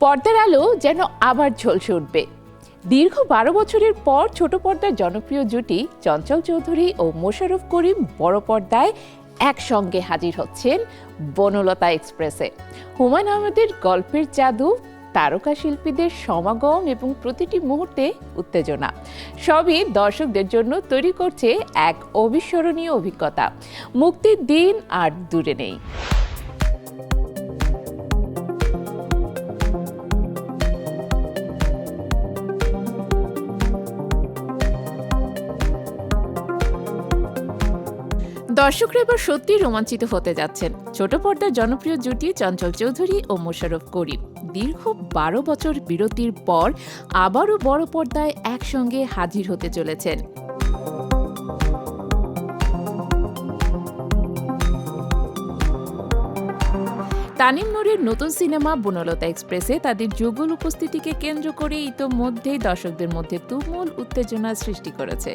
পর্দার আলো যেন আবার ঝলসে উঠবে। দীর্ঘ 12 বছরের পর ছোট পর্দার জনপ্রিয় জুটি চঞ্চল চৌধুরী ও মোশাররফ করিম বড় পর্দায় একসঙ্গে হাজির হচ্ছেন বনলতা এক্সপ্রেসে। হুমায়ূন আহমেদের গল্পের জাদু, তারকা শিল্পীদের সমাগম এবং প্রতিটি মুহূর্তে উত্তেজনা সবই দর্শকদের জন্য তৈরি করছে এক অবিস্মরণীয় অভিজ্ঞতা। মুক্তির দিন আর দূরে নেই। দর্শকরা এবার সত্যিই রোমাঞ্চিত হতে যাচ্ছেন। ছোট পর্দার জনপ্রিয় জুটি চঞ্চল চৌধুরী ও মোশাররফ করিম দীর্ঘ 12 বছর বিরতির পর আবারও বড় পর্দায় একসঙ্গে হাজির হতে চলেছেন। তানিম নূরের নতুন সিনেমা বনলতা এক্সপ্রেসে তাদের যুগল উপস্থিতিকে কেন্দ্র করে ইতোমধ্যেই দর্শকদের মধ্যে তুমুল উত্তেজনা সৃষ্টি করেছে।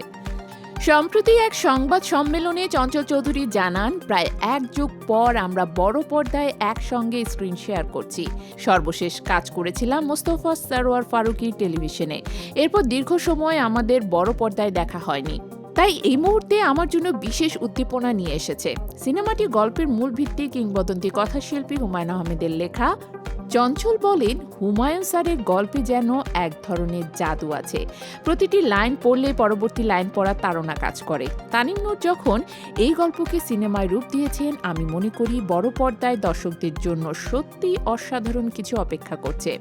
সম্প্রতি এক সংবাদ সম্মেলনে চঞ্চল চৌধুরী জানান, প্রায় 1 যুগ পর আমরা বড় পর্দায় একসঙ্গে স্ক্রিন শেয়ার করছি। সর্বশেষ কাজ করেছিলাম মোস্তফা সরওয়ার ফারুকীর টেলিভিশনে। এরপর দীর্ঘ সময় আমাদের বড় পর্দায় দেখা হয়নি, তাই এই মুহূর্তে আমার জন্য বিশেষ উদ্দীপনা নিয়ে এসেছে। সিনেমাটি গল্পের মূল ভিত্তি কিংবদন্তি কথাশিল্পী হুমায়ূন আহমেদের লেখা। চঞ্চল বলেন, হুমায়ূন স্যারের গল্পে যেন এক ধরনের জাদু আছে। প্রতিটি লাইন পড়লে পরবর্তী লাইন পড়ার তাড়না কাজ করে। তানিম নূর যখন এই গল্পকে সিনেমায় রূপ দিয়েছেন, আমি মনে করি বড় পর্দায় দর্শকদের জন্য সত্যি অসাধারণ কিছু অপেক্ষা করছে।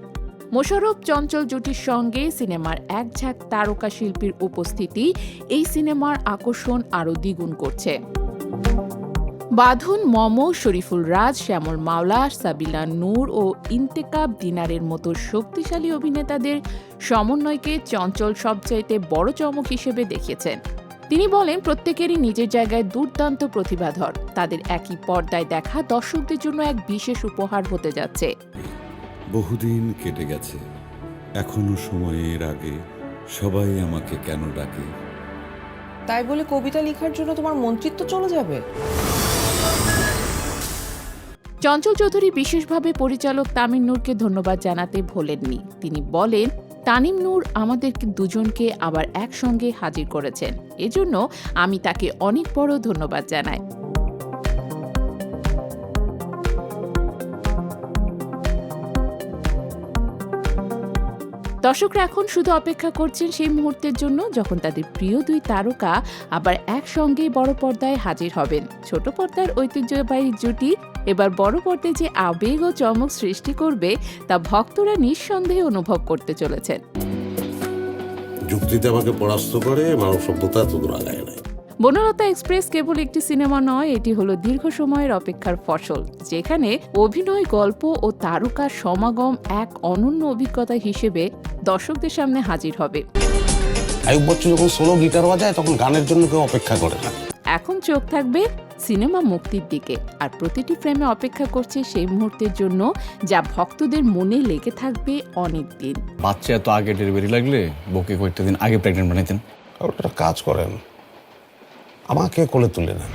মোশাররফ চঞ্চল জুটির সঙ্গে সিনেমার এক ঝাঁক তারকা শিল্পীর উপস্থিতি এই সিনেমার আকর্ষণ আরও দ্বিগুণ করছে। বাঁধন, মম, শরীফুল রাজ, শ্যামল মাওলা, সাবিলা নূর ও ইন্তেকাব দিনারের মতো শক্তিশালী অভিনেতাদের সমন্বয়কে চঞ্চল সবচাইতে বড় চমক হিসেবে দেখিয়েছেন। তিনি বলেন, প্রত্যেকেরই নিজের জায়গায় দুর্দান্ত প্রতিভাধর। তাদের একই পর্দায় দেখা দর্শকদের জন্য এক বিশেষ উপহার হতে যাচ্ছে। বহুদিন কেটে গেছে, এখনো সময়ের আগে সবাই আমাকে কেন ডাকে। তাই বলে কবিতা লেখার জন্য তোমার মন্ত্রিত্ব চলে যাবে? চঞ্চল চৌধুরী বিশেষভাবে পরিচালক তামিম নূরকে ধন্যবাদ জানাতে ভোলেননি। তিনি বলেন, তানিম নূর আমাদেরকে দুজনকে আবার একসঙ্গে হাজির করেছেন, এজন্য আমি তাকে অনেক বড় ধন্যবাদ জানাই। দর্শকরা এখন শুধু অপেক্ষা করছেন সেই মুহূর্তের জন্য যখন তাদের প্রিয় 2 তারকা আবার একসঙ্গে বড় পর্দায় হাজির হবেন। ছোট পর্দার ঐতিহ্যবাহী জুটি এবার বড় পর্দায় যে আবেগ ও চমক সৃষ্টি করবে তা ভক্তরা নিঃসন্দেহে অনুভব করতে চলেছেন। যুক্তিতে আমাকে পরাস্ত করে মানব সভ্যতা এতদূর আগায় নাই। বনলতা এক্সপ্রেস কেবল একটি সিনেমা নয়, এটি হলো দীর্ঘ সময়ের অপেক্ষার ফসল, যেখানে অভিনয়, গল্প ও তারকার সমাগম এক অনন্য অভিজ্ঞতা হিসেবে দর্শকদের সামনে হাজির হবে। আয়ুব বচ্চন যখন সোলো গিটার বাজায় তখন গানের জন্য কেউ অপেক্ষা করে না। এখন চোখ থাকবে সিনেমা মুক্তির দিকে, আর প্রতিটি ফ্রেমে অপেক্ষা করছে সেই মুহূর্তের জন্য যা ভক্তদের মনে লেগে থাকবে অনেক দিন। বাচ্চা এত আগে ডেলিভারি লাগলে বউকে কয়েকটা দিন আগে প্রেগনেন্ট বানাইতেন। ওটা কাজ করেন, আমাকে কোলে তুলে নেন।